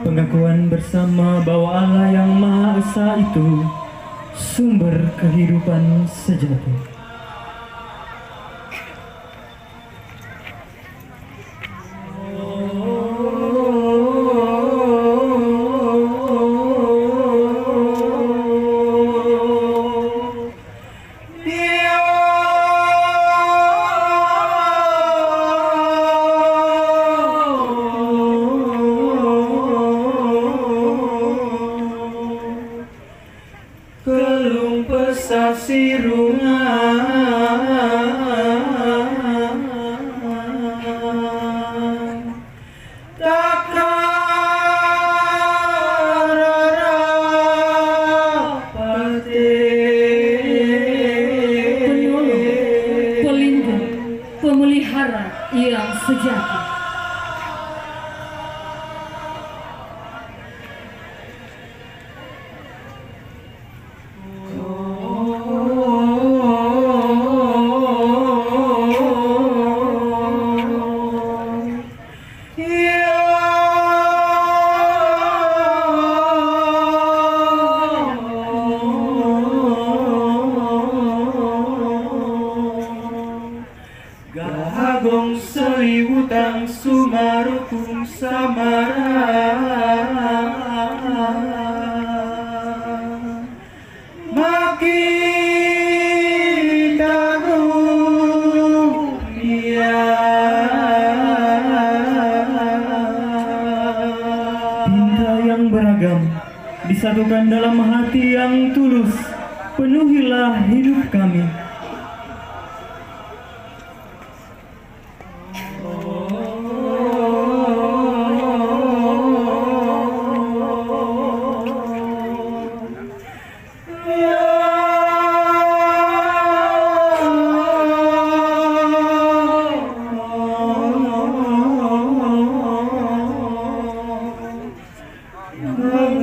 Pengakuan bersama bahwa Allah yang Maha Esa itu sumber kehidupan sejati. Kelung pesasi rungan takarapate penolong, pelindung, pemelihara yang sejati. Gahagong seliwutang sumarukung samara makita dunia. Cinta yang beragam disatukan dalam hati yang tulus, penuhilah hidup kami.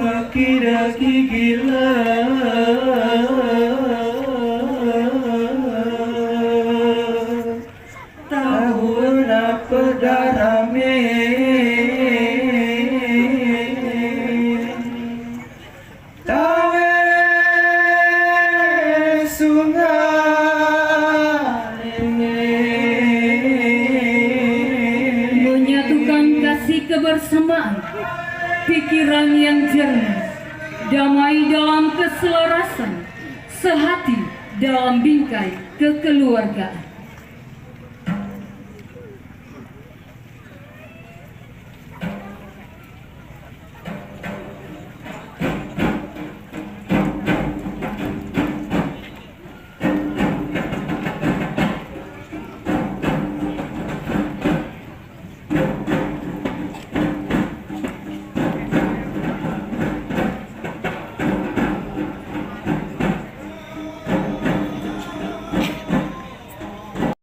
Daki-daki gila tahun apa darame tawe sungai Menyatukan kasih kebersamaan, pikiran yang jernih, damai dalam keselarasan, sehati dalam bingkai kekeluargaan.